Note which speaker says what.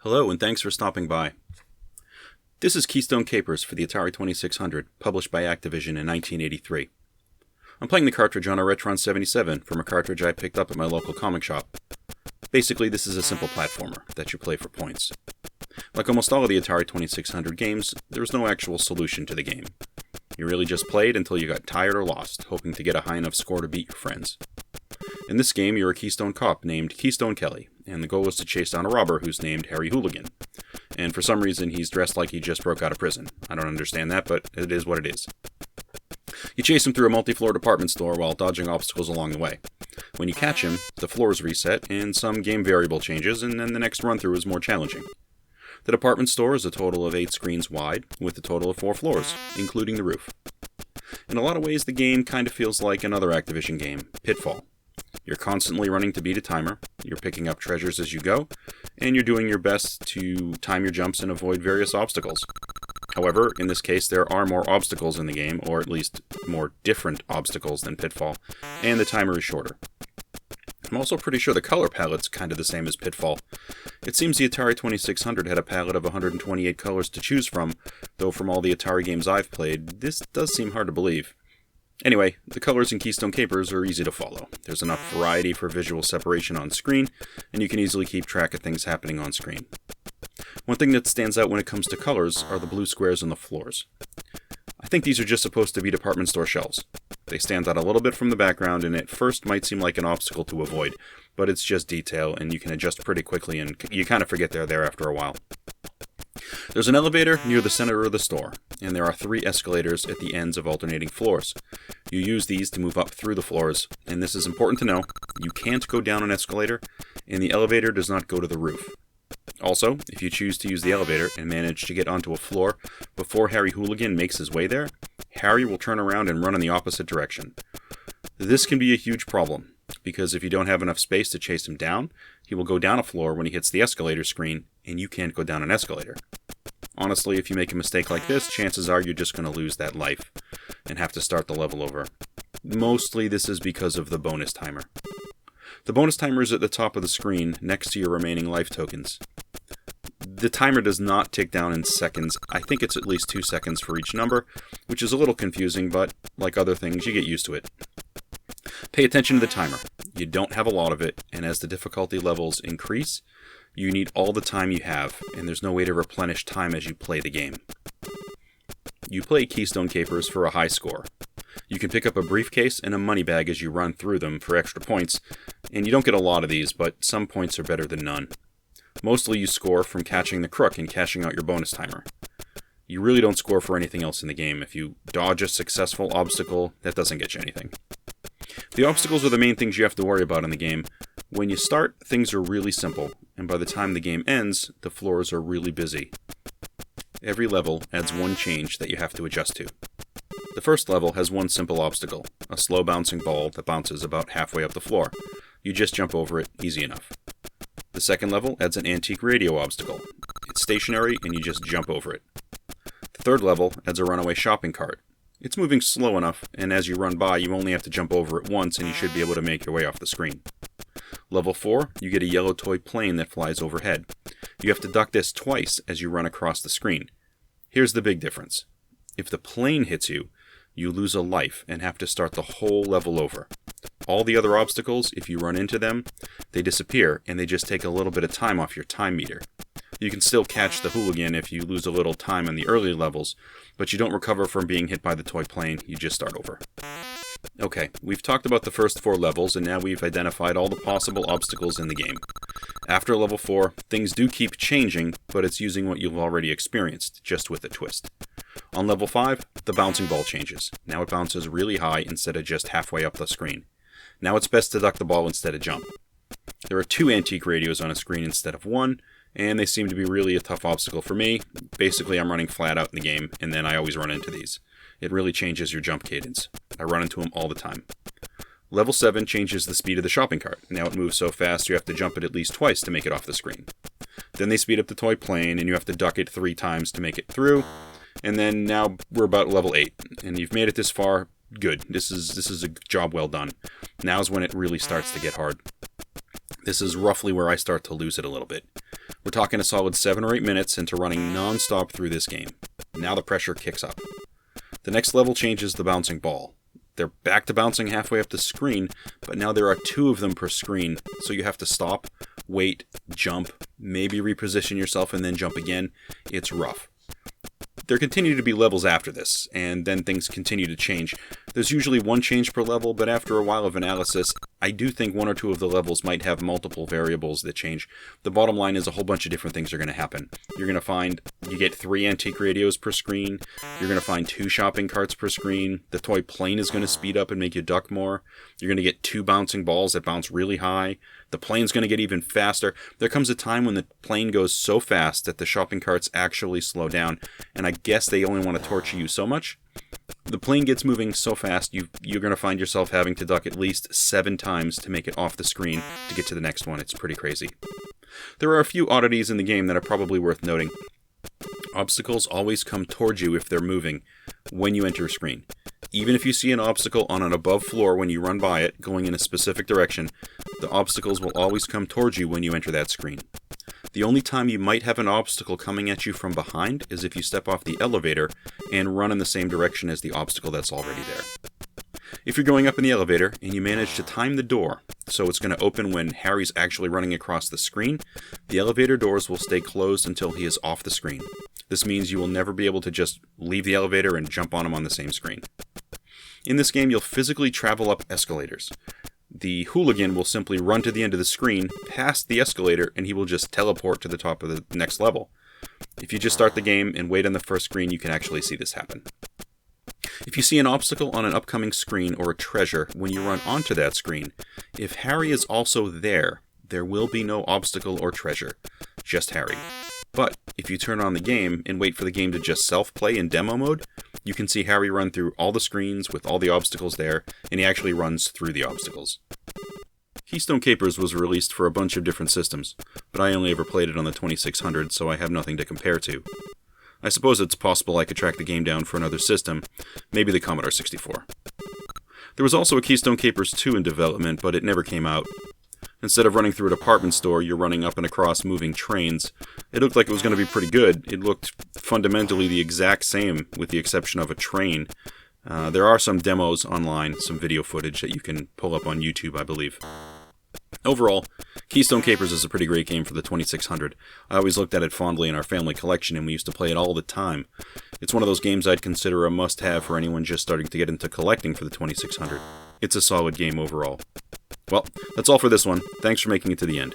Speaker 1: Hello, and thanks for stopping by. This is Keystone Kapers for the Atari 2600, published by Activision in 1983. I'm playing the cartridge on a Retron 77 from a cartridge I picked up at my local comic shop. Basically, this is a simple platformer that you play for points. Like almost all of the Atari 2600 games, there was no actual solution to the game. You really just played until you got tired or lost, hoping to get a high enough score to beat your friends. In this game, you're a Keystone cop named Keystone Kelly, and the goal is to chase down a robber who's named Harry Hooligan. And for some reason, he's dressed like he just broke out of prison. I don't understand that, but it is what it is. You chase him through a multi-floor department store while dodging obstacles along the way. When you catch him, the floors reset, and some game variable changes, and then the next run-through is more challenging. The department store is a total of 8 screens wide, with a total of 4 floors, including the roof. In a lot of ways, the game kind of feels like another Activision game, Pitfall. You're constantly running to beat a timer, you're picking up treasures as you go, and you're doing your best to time your jumps and avoid various obstacles. However, in this case, there are more obstacles in the game, or at least more different obstacles than Pitfall, and the timer is shorter. I'm also pretty sure the color palette's kind of the same as Pitfall. It seems the Atari 2600 had a palette of 128 colors to choose from, though from all the Atari games I've played, this does seem hard to believe. Anyway, the colors in Keystone Kapers are easy to follow. There's enough variety for visual separation on screen, and you can easily keep track of things happening on screen. One thing that stands out when it comes to colors are the blue squares on the floors. I think these are just supposed to be department store shelves. They stand out a little bit from the background and at first might seem like an obstacle to avoid, but it's just detail and you can adjust pretty quickly and you kind of forget they're there after a while. There's an elevator near the center of the store, and there are 3 escalators at the ends of alternating floors. You use these to move up through the floors, and this is important to know, you can't go down an escalator, and the elevator does not go to the roof. Also, if you choose to use the elevator and manage to get onto a floor before Harry Hooligan makes his way there, Harry will turn around and run in the opposite direction. This can be a huge problem, because if you don't have enough space to chase him down, he will go down a floor when he hits the escalator screen, and you can't go down an escalator. Honestly, if you make a mistake like this, chances are you're just going to lose that life and have to start the level over. Mostly this is because of the bonus timer. The bonus timer is at the top of the screen next to your remaining life tokens. The timer does not tick down in seconds. I think it's at least 2 seconds for each number, which is a little confusing, but like other things, you get used to it. Pay attention to the timer. You don't have a lot of it, and as the difficulty levels increase, you need all the time you have, and there's no way to replenish time as you play the game. You play Keystone Kapers for a high score. You can pick up a briefcase and a money bag as you run through them for extra points, and you don't get a lot of these, but some points are better than none. Mostly you score from catching the crook and cashing out your bonus timer. You really don't score for anything else in the game. If you dodge a successful obstacle, that doesn't get you anything. The obstacles are the main things you have to worry about in the game. When you start, things are really simple, and by the time the game ends, the floors are really busy. Every level adds one change that you have to adjust to. The first level has one simple obstacle, a slow bouncing ball that bounces about halfway up the floor. You just jump over it, easy enough. The second level adds an antique radio obstacle. It's stationary and you just jump over it. The third level adds a runaway shopping cart. It's moving slow enough, and as you run by, you only have to jump over it once and you should be able to make your way off the screen. Level 4, you get a yellow toy plane that flies overhead. You have to duck this twice as you run across the screen. Here's the big difference. If the plane hits you, you lose a life and have to start the whole level over. All the other obstacles, if you run into them, they disappear and they just take a little bit of time off your time meter. You can still catch the hooligan if you lose a little time in the early levels, but you don't recover from being hit by the toy plane, you just start over. Okay, we've talked about the first 4 levels, and now we've identified all the possible obstacles in the game. After level 4, things do keep changing, but it's using what you've already experienced, just with a twist. On level 5, the bouncing ball changes. Now it bounces really high instead of just halfway up the screen. Now it's best to duck the ball instead of jump. There are 2 antique radios on a screen instead of 1, and they seem to be really a tough obstacle for me. Basically, I'm running flat out in the game, and then I always run into these. It really changes your jump cadence. I run into them all the time. Level 7 changes the speed of the shopping cart. Now it moves so fast you have to jump it at least twice to make it off the screen. Then they speed up the toy plane, and you have to duck it 3 times to make it through. And then now we're about level 8, and you've made it this far. Good. This is a job well done. Now's when it really starts to get hard. This is roughly where I start to lose it a little bit. We're talking a solid 7 or 8 minutes into running non-stop through this game. Now the pressure kicks up. The next level changes the bouncing ball. They're back to bouncing halfway up the screen, but now there are 2 of them per screen, so you have to stop, wait, jump, maybe reposition yourself and then jump again. It's rough. There continue to be levels after this, and then things continue to change. There's usually 1 change per level, but after a while of analysis, I do think 1 or 2 of the levels might have multiple variables that change. The bottom line is a whole bunch of different things are going to happen. You're going to find you get 3 antique radios per screen. You're going to find 2 shopping carts per screen. The toy plane is going to speed up and make you duck more. You're going to get 2 bouncing balls that bounce really high. The plane's going to get even faster. There comes a time when the plane goes so fast that the shopping carts actually slow down, and I guess they only want to torture you so much. The plane gets moving so fast, you're going to find yourself having to duck at least 7 times to make it off the screen to get to the next one. It's pretty crazy. There are a few oddities in the game that are probably worth noting. Obstacles always come towards you if they're moving when you enter a screen. Even if you see an obstacle on an above floor when you run by it, going in a specific direction, the obstacles will always come towards you when you enter that screen. The only time you might have an obstacle coming at you from behind is if you step off the elevator and run in the same direction as the obstacle that's already there. If you're going up in the elevator and you manage to time the door so it's going to open when Harry's actually running across the screen, the elevator doors will stay closed until he is off the screen. This means you will never be able to just leave the elevator and jump on him on the same screen. In this game, you'll physically travel up escalators. The hooligan will simply run to the end of the screen, past the escalator, and he will just teleport to the top of the next level. If you just start the game and wait on the first screen, you can actually see this happen. If you see an obstacle on an upcoming screen or a treasure when you run onto that screen, if Harry is also there, there will be no obstacle or treasure, just Harry. But if you turn on the game and wait for the game to just self-play in demo mode, you can see Harry run through all the screens with all the obstacles there, and he actually runs through the obstacles. Keystone Kapers was released for a bunch of different systems, but I only ever played it on the 2600, so I have nothing to compare to. I suppose it's possible I could track the game down for another system, maybe the Commodore 64. There was also a Keystone Kapers 2 in development, but it never came out. Instead of running through a department store, you're running up and across moving trains. It looked like it was going to be pretty good. It looked fundamentally the exact same, with the exception of a train. There are some demos online, some video footage that you can pull up on YouTube, I believe. Overall, Keystone Kapers is a pretty great game for the 2600. I always looked at it fondly in our family collection, and we used to play it all the time. It's one of those games I'd consider a must-have for anyone just starting to get into collecting for the 2600. It's a solid game overall. Well, that's all for this one. Thanks for making it to the end.